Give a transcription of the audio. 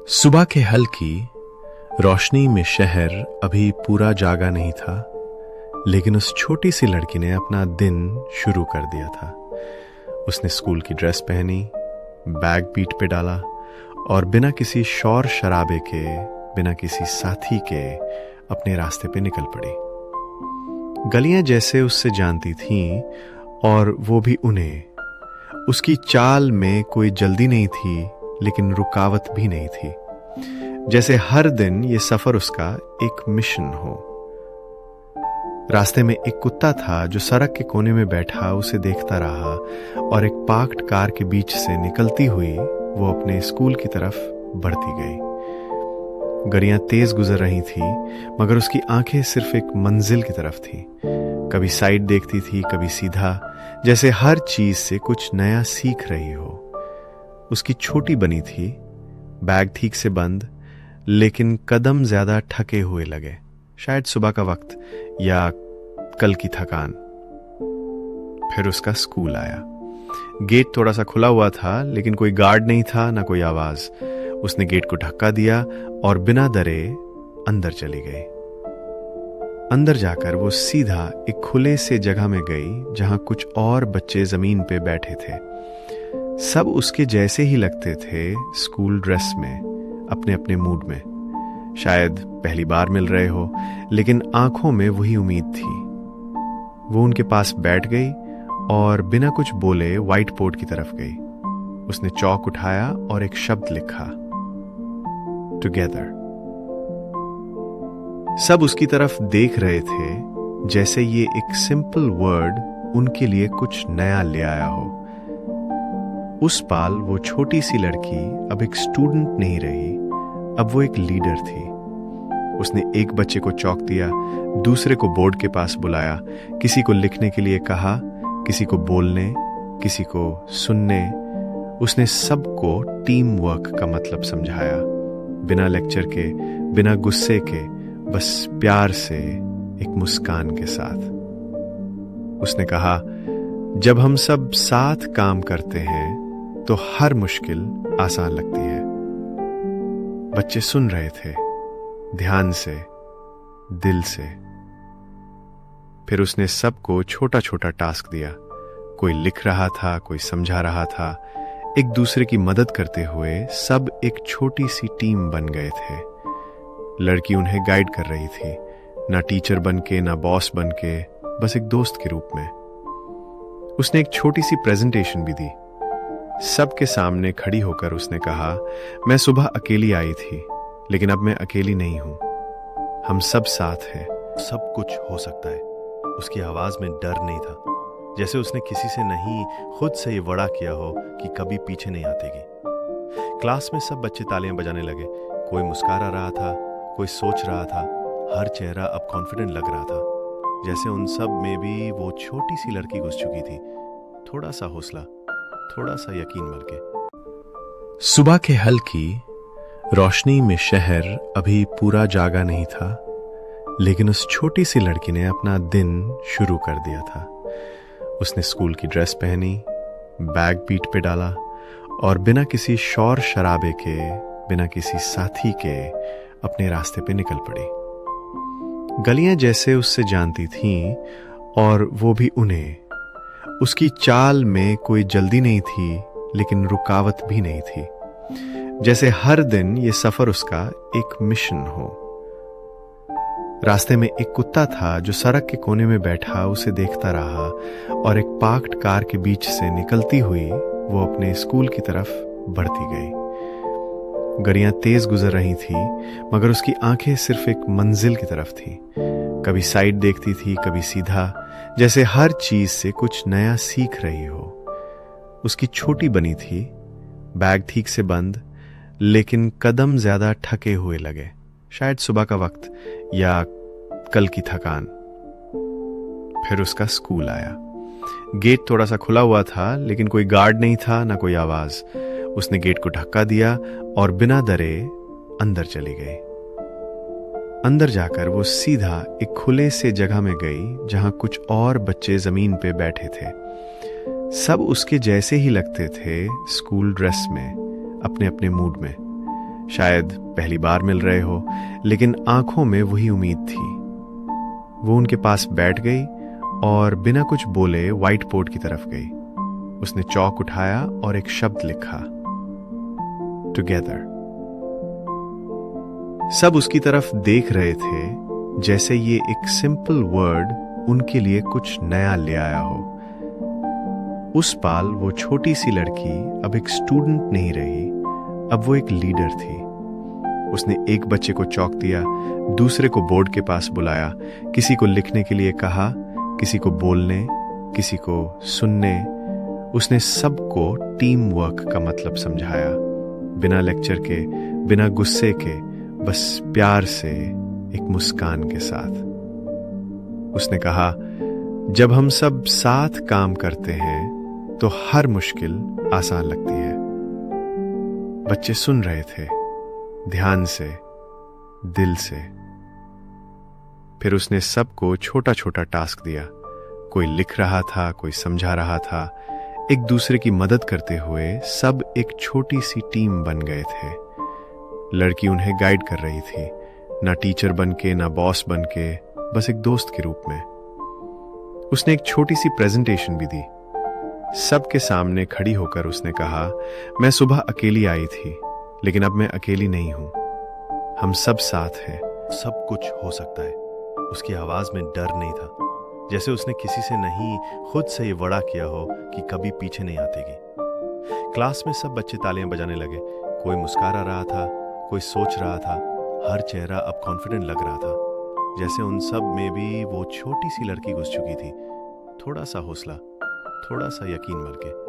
सुबह के हल्की रोशनी में शहर अभी पूरा जागा नहीं था, लेकिन उस छोटी सी लड़की ने अपना दिन शुरू कर दिया था। उसने स्कूल की ड्रेस पहनी, बैग पीठ पे डाला और बिना किसी शोर शराबे के, बिना किसी साथी के अपने रास्ते पे निकल पड़ी। गलियां जैसे उससे जानती थीं और वो भी उन्हें। उसकी चाल में कोई जल्दी नहीं थी, लेकिन रुकावट भी नहीं थी। जैसे हर दिन ये सफर उसका एक मिशन हो। रास्ते में एक कुत्ता था जो सड़क के कोने में बैठा उसे देखता रहा और एक पार्क्ड कार के बीच से निकलती हुई वो अपने स्कूल की तरफ बढ़ती गई। गाड़ियां तेज गुजर रही थी, मगर उसकी आंखें सिर्फ एक मंजिल की तरफ थी। कभी साइड देखती थी, कभी सीधा, जैसे हर चीज से कुछ नया सीख रही हो। उसकी छोटी बनी थी, बैग ठीक से बंद, लेकिन कदम ज्यादा ठके हुए लगे। शायद सुबह का वक्त या कल की थकान। फिर उसका स्कूल आया। गेट थोड़ा सा खुला हुआ था, लेकिन कोई गार्ड नहीं था, ना कोई आवाज। उसने गेट को धक्का दिया और बिना डरे अंदर चली गई। अंदर जाकर वो सीधा एक खुले से जगह में गई जहां कुछ और बच्चे जमीन पे बैठे थे। सब उसके जैसे ही लगते थे, स्कूल ड्रेस में, अपने अपने मूड में। शायद पहली बार मिल रहे हो, लेकिन आंखों में वही उम्मीद थी। वो उनके पास बैठ गई और बिना कुछ बोले व्हाइट बोर्ड की तरफ गई। उसने चौक उठाया और एक शब्द लिखा, टुगेदर। सब उसकी तरफ देख रहे थे, जैसे ये एक सिंपल वर्ड उनके लिए कुछ नया ले आया हो। उस पाल वो छोटी सी लड़की अब एक स्टूडेंट नहीं रही, अब वो एक लीडर थी। उसने एक बच्चे को चौक दिया, दूसरे को बोर्ड के पास बुलाया, किसी को लिखने के लिए कहा, किसी को बोलने, किसी को सुनने। उसने सबको टीम वर्क का मतलब समझाया, बिना लेक्चर के, बिना गुस्से के, बस प्यार से, एक मुस्कान के साथ। उसने कहा, जब हम सब साथ काम करते हैं तो हर मुश्किल आसान लगती है। बच्चे सुन रहे थे, ध्यान से, दिल से। फिर उसने सबको छोटा छोटा टास्क दिया। कोई लिख रहा था, कोई समझा रहा था। एक दूसरे की मदद करते हुए सब एक छोटी सी टीम बन गए थे। लड़की उन्हें गाइड कर रही थी, ना टीचर बन के, ना बॉस बन के, बस एक दोस्त के रूप में। उसने एक छोटी सी प्रेजेंटेशन भी दी। सबके सामने खड़ी होकर उसने कहा, मैं सुबह अकेली आई थी, लेकिन अब मैं अकेली नहीं हूं। हम सब साथ हैं, सब कुछ हो सकता है। उसकी आवाज में डर नहीं था, जैसे उसने किसी से नहीं, खुद से ये वादा किया हो कि कभी पीछे नहीं आतेगी। क्लास में सब बच्चे तालियां बजाने लगे। कोई मुस्कुरा रहा था, कोई सोच रहा था। हर चेहरा अब कॉन्फिडेंट लग रहा था, जैसे उन सब में भी वो छोटी सी लड़की घुस चुकी थी। थोड़ा सा हौसला, थोड़ा सा यकीन मिल के। सुबह के हल्की रोशनी में शहर अभी पूरा जागा नहीं था, लेकिन उस छोटी सी लड़की ने अपना दिन शुरू कर दिया था। उसने स्कूल की ड्रेस पहनी, बैग पीठ पे डाला और बिना किसी शोर शराबे के, बिना किसी साथी के अपने रास्ते पे निकल पड़ी। गलियां जैसे उससे जानती थीं और वो भी उन्हें। उसकी चाल में कोई जल्दी नहीं थी, लेकिन रुकावट भी नहीं थी। जैसे हर दिन ये सफर उसका एक मिशन हो। रास्ते में एक कुत्ता था जो सड़क के कोने में बैठा उसे देखता रहा और एक पार्क्ड कार के बीच से निकलती हुई वो अपने स्कूल की तरफ बढ़ती गई। गाड़ियां तेज गुजर रही थी, मगर उसकी आंखें सिर्फ एक मंजिल की तरफ थी। कभी साइड देखती थी, कभी सीधा, जैसे हर चीज से कुछ नया सीख रही हो। उसकी छोटी बनी थी, बैग ठीक से बंद, लेकिन कदम ज्यादा ठके हुए लगे। शायद सुबह का वक्त या कल की थकान। फिर उसका स्कूल आया। गेट थोड़ा सा खुला हुआ था, लेकिन कोई गार्ड नहीं था, ना कोई आवाज। उसने गेट को धक्का दिया और बिना डरे अंदर चली गई। अंदर जाकर वो सीधा एक खुले से जगह में गई जहां कुछ और बच्चे जमीन पे बैठे थे। सब उसके जैसे ही लगते थे, स्कूल ड्रेस में, अपने अपने मूड में। शायद पहली बार मिल रहे हो, लेकिन आंखों में वही उम्मीद थी। वो उनके पास बैठ गई और बिना कुछ बोले व्हाइट बोर्ड की तरफ गई। उसने चौक उठाया और एक शब्द लिखा, टुगेदर। सब उसकी तरफ देख रहे थे, जैसे ये एक सिंपल वर्ड उनके लिए कुछ नया ले आया हो। उस पाल वो छोटी सी लड़की अब एक स्टूडेंट नहीं रही, अब वो एक लीडर थी। उसने एक बच्चे को चौक दिया, दूसरे को बोर्ड के पास बुलाया, किसी को लिखने के लिए कहा, किसी को बोलने, किसी को सुनने। उसने सबको टीम वर्क का मतलब समझाया, बिना लेक्चर के, बिना गुस्से के, बस प्यार से, एक मुस्कान के साथ। उसने कहा, जब हम सब साथ काम करते हैं तो हर मुश्किल आसान लगती है। बच्चे सुन रहे थे, ध्यान से, दिल से। फिर उसने सबको छोटा छोटा टास्क दिया। कोई लिख रहा था, कोई समझा रहा था। एक दूसरे की मदद करते हुए सब एक छोटी सी टीम बन गए थे। लड़की उन्हें गाइड कर रही थी, ना टीचर बनके, ना बॉस बनके, बस एक दोस्त के रूप में। उसने एक छोटी सी प्रेजेंटेशन भी दी। सबके सामने खड़ी होकर उसने कहा, मैं सुबह अकेली आई थी, लेकिन अब मैं अकेली नहीं हूं। हम सब साथ हैं। सब कुछ हो सकता है। उसकी आवाज में डर नहीं था, जैसे उसने किसी से नहीं, खुद से ये वादा किया हो कि कभी पीछे नहीं आतेगी। क्लास में सब बच्चे तालियां बजाने लगे। कोई मुस्कुरा रहा था, कोई सोच रहा था। हर चेहरा अब कॉन्फिडेंट लग रहा था, जैसे उन सब में भी वो छोटी सी लड़की घुस चुकी थी। थोड़ा सा हौसला, थोड़ा सा यकीन बल्कि।